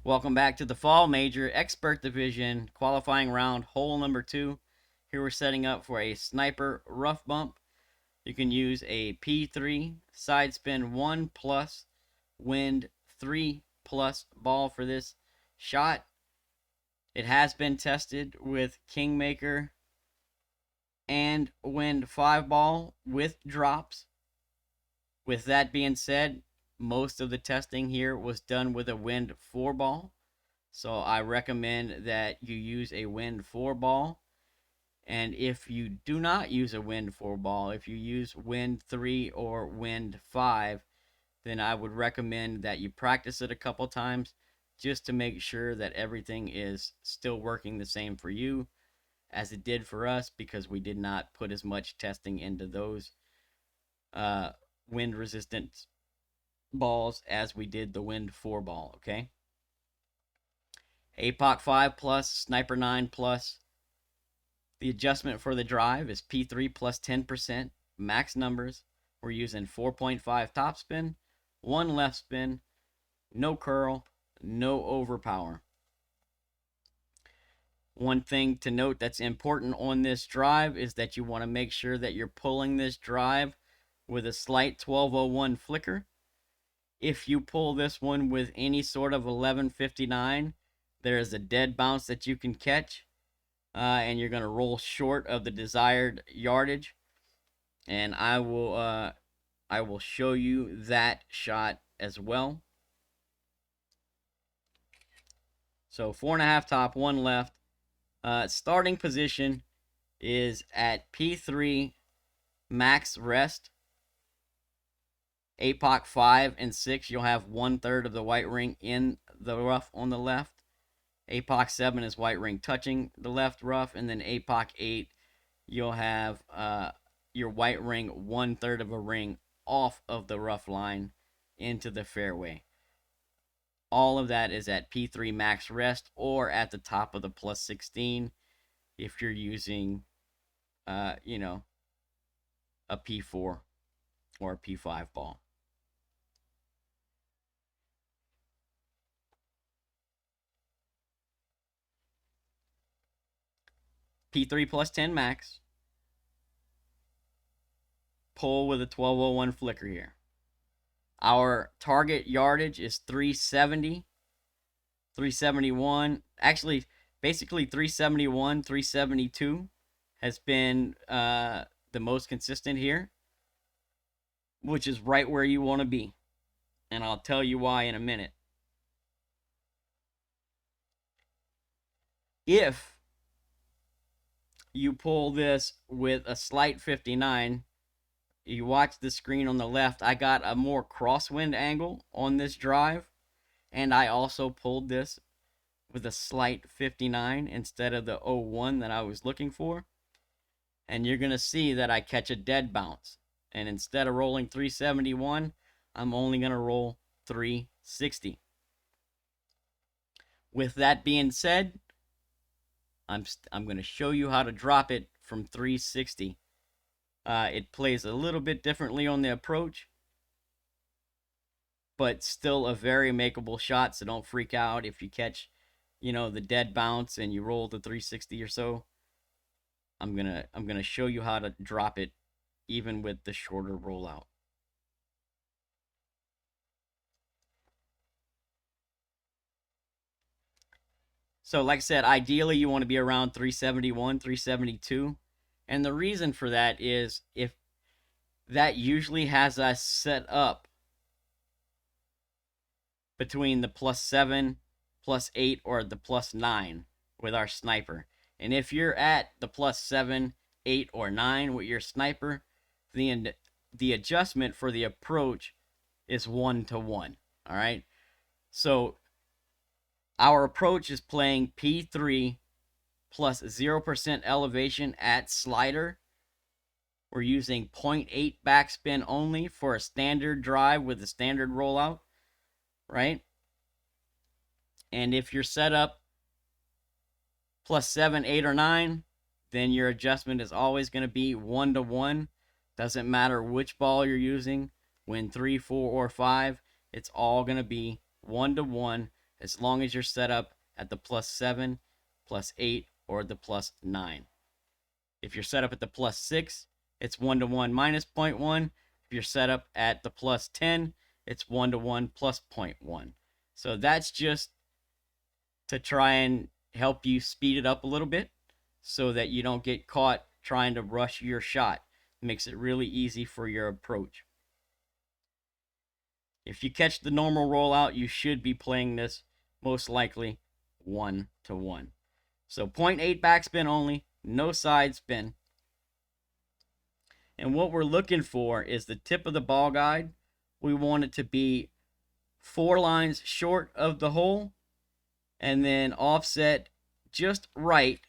Welcome back to the Fall Major Expert Division qualifying round, hole number 2. Here we're setting up for a sniper rough bump. You can use a P3 side spin 1 plus wind 3 plus ball for this shot. It has been tested with Kingmaker and wind 5 ball with drops. With that being said, most of the testing here was done with a wind 4 ball. So I recommend that you use a wind 4 ball. And if you do not use a wind 4 ball, if you use wind 3 or wind 5, then I would recommend that you practice it a couple times just to make sure that everything is still working the same for you as it did for us, because we did not put as much testing into those wind resistant balls as we did the wind 4 ball. Okay, APOC 5 plus, Sniper 9 plus. The adjustment for the drive is P3 plus 10%, max numbers. We're using 4.5 topspin, 1 left spin, no curl, no overpower. One thing to note that's important on this drive is that you want to make sure that you're pulling this drive with a slight 1201 flicker. If you pull this one with any sort of 1159, there is a dead bounce that you can catch, and you're going to roll short of the desired yardage. And I will show you that shot as well. So 4.5 top, 1 left. Starting position is at P3 max rest. APOC 5 and 6, you'll have 1/3 of the white ring in the rough on the left. APOC 7 is white ring touching the left rough, and then APOC 8, you'll have your white ring 1/3 of a ring off of the rough line into the fairway. All of that is at P3 max rest or at the top of the plus 16 if you're using, a P4 or a P5 ball. P3 plus 10 max. Pull with a 1201 flicker here. Our target yardage is 370, 371. Actually, basically 371, 372 has been the most consistent here, which is right where you want to be. And I'll tell you why in a minute. If you pull this with a slight 59, you watch the screen on the left, I got a more crosswind angle on this drive, and I also pulled this with a slight 59 instead of the 01 that I was looking for. And you're going to see that I catch a dead bounce. And instead of rolling 371, I'm only going to roll 360. With that being said, I'm going to show you how to drop it from 360. It plays a little bit differently on the approach, but still a very makeable shot, so don't freak out if you catch, the dead bounce and you roll the 360 or so. I'm gonna show you how to drop it even with the shorter rollout. So like I said, ideally you want to be around 371, 372. And the reason for that is if that usually has us set up between the +7, +8, or the +9 with our sniper. And if you're at the +7, 8, or 9 with your sniper, the adjustment for the approach is 1-to-1. All right. So our approach is playing P3 plus 0% elevation at slider. We're using 0.8 backspin only for a standard drive with a standard rollout, right? And if you're set up +7, 8, or 9, then your adjustment is always going to be 1-to-1. Doesn't matter which ball you're using, when 3, 4, or 5, it's all going to be 1-to-1 as long as you're set up at the +7, +8, or the +9. If you're set up at the +6, it's 1-to-1 -0.1. If you're set up at the +10, it's 1-to-1 +0.1. So that's just to try and help you speed it up a little bit so that you don't get caught trying to rush your shot. It makes it really easy for your approach. If you catch the normal rollout, you should be playing this most likely 1-to-1. So 0.8 backspin only, no side spin. And what we're looking for is the tip of the ball guide. We want it to be 4 lines short of the hole and then offset just right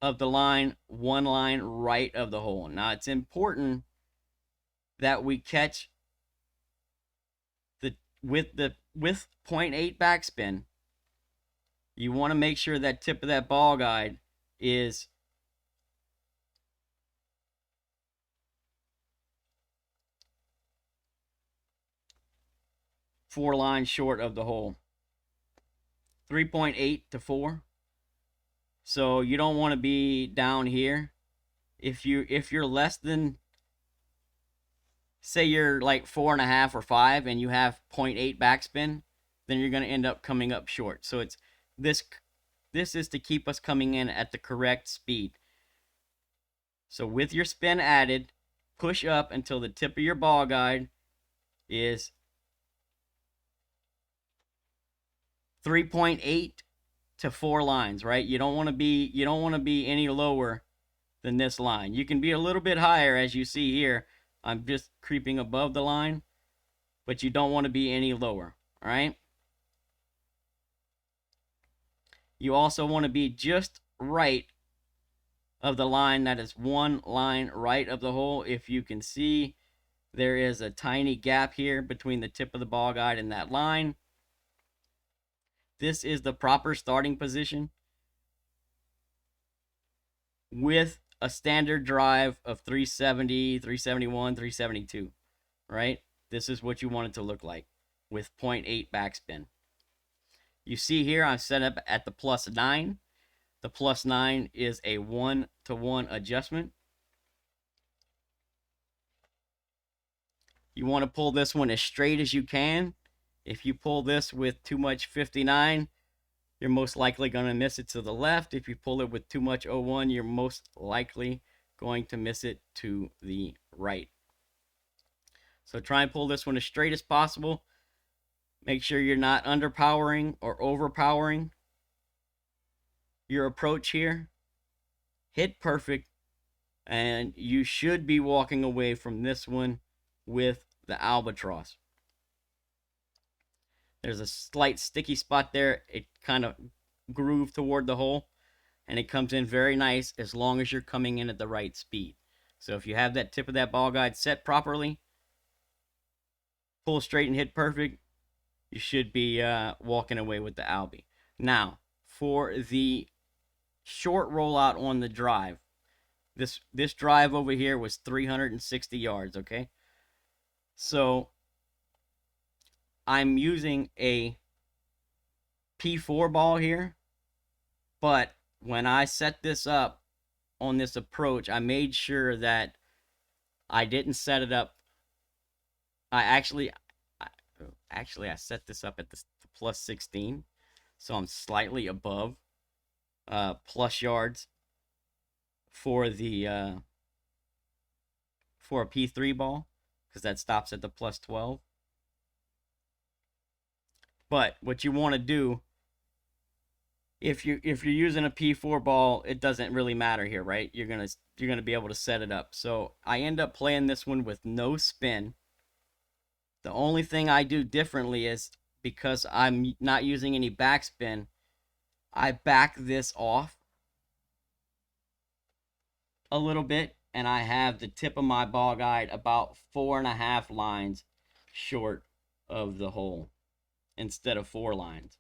of the line, 1 line right of the hole. Now it's important that we catch with 0.8 backspin. You want to make sure that tip of that ball guide is four lines short of the hole. 3.8 to 4. So you don't want to be down here. If you're less than, say you're like 4.5 or 5 and you have 0.8 backspin, then you're going to end up coming up short. So it's this is to keep us coming in at the correct speed. So with your spin added, push up until the tip of your ball guide is 3.8 to 4 lines, right? You don't want to be any lower than this line. You can be a little bit higher, as you see here. I'm just creeping above the line, but you don't want to be any lower, all right? You also want to be just right of the line that is 1 line right of the hole. If you can see, there is a tiny gap here between the tip of the ball guide and that line. This is the proper starting position with a standard drive of 370, 371, 372, right? This is what you want it to look like with 0.8 backspin. You see here, I'm set up at the +9. The +9 is a 1-to-1 adjustment. You want to pull this one as straight as you can. If you pull this with too much 59, you're most likely going to miss it to the left. If you pull it with too much 01, you're most likely going to miss it to the right. So try and pull this one as straight as possible. Make sure you're not underpowering or overpowering your approach here. Hit perfect, and you should be walking away from this one with the albatross. There's a slight sticky spot there. It kind of grooved toward the hole, and it comes in very nice as long as you're coming in at the right speed. So if you have that tip of that ball guide set properly, pull straight and hit perfect, you should be walking away with the Albie. Now, for the short rollout on the drive, this drive over here was 360 yards, okay? So I'm using a P4 ball here, but when I set this up on this approach, I made sure that I didn't set it up. I set this up at the +16, so I'm slightly above plus yards for the for a P3 ball, because that stops at the +12. But what you want to do, if you're using a P4 ball, it doesn't really matter here, right? You're gonna be able to set it up. So I end up playing this one with no spin. The only thing I do differently is, because I'm not using any backspin, I back this off a little bit, and I have the tip of my ball guide about 4.5 lines short of the hole instead of 4 lines.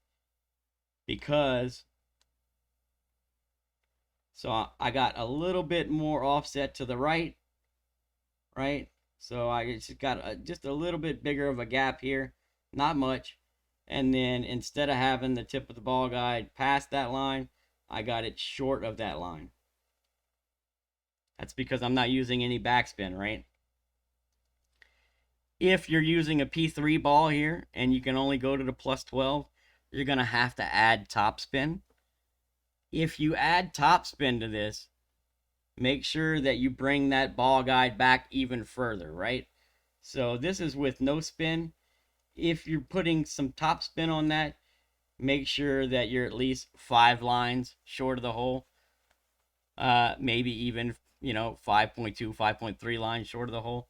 Because, so I got a little bit more offset to the right, right? So I just got just a little bit bigger of a gap here, not much. And then instead of having the tip of the ball guide past that line, I got it short of that line. That's because I'm not using any backspin, right? If you're using a P3 ball here and you can only go to the plus 12, you're going to have to add topspin. If you add topspin to this, make sure that you bring that ball guide back even further, right? So this is with no spin. If you're putting some topspin on that, make sure that you're at least 5 lines short of the hole. Maybe even, 5.2, 5.3 lines short of the hole.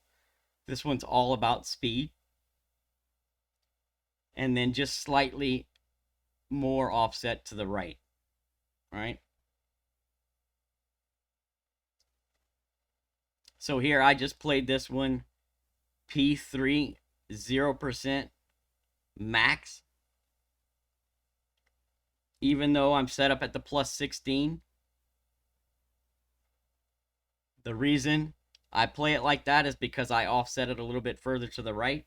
This one's all about speed. And then just slightly more offset to the right, right? So here I just played this one P3 0% max. Even though I'm set up at the plus 16. The reason I play it like that is because I offset it a little bit further to the right.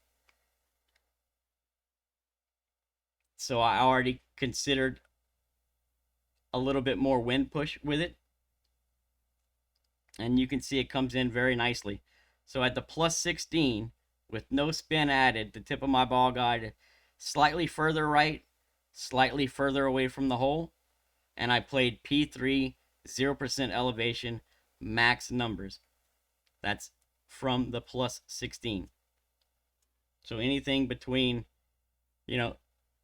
So I already considered a little bit more wind push with it. And you can see it comes in very nicely. So at the plus 16, with no spin added, the tip of my ball guide slightly further right, slightly further away from the hole. And I played P3, 0% elevation, max numbers. That's from the plus 16. So anything between,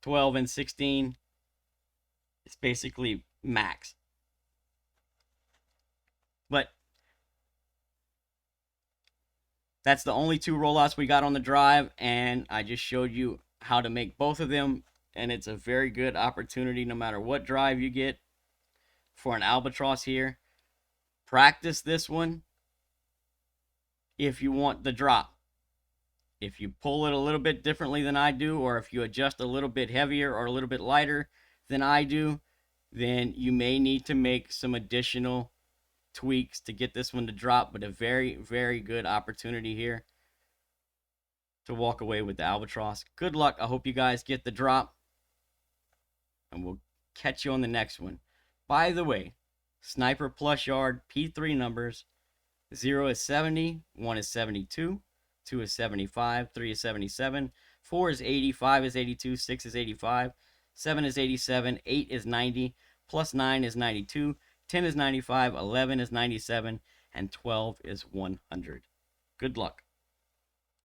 12 and 16 is basically max. But that's the only 2 rollouts we got on the drive, and I just showed you how to make both of them, and it's a very good opportunity no matter what drive you get for an albatross here. Practice this one if you want the drop. If you pull it a little bit differently than I do, or if you adjust a little bit heavier or a little bit lighter than I do, then you may need to make some additional tweaks to get this one to drop. But a very, very good opportunity here to walk away with the albatross. Good luck. I hope you guys get the drop, and we'll catch you on the next one. By the way, Sniper Plus Yard P3 numbers: 0 is 70, 1 is 72, 2 is 75, 3 is 77, 4 is 80, 5 is 82, 6 is 85, 7 is 87, 8 is 90, plus 9 is 92, 10 is 95, 11 is 97, and 12 is 100. Good luck.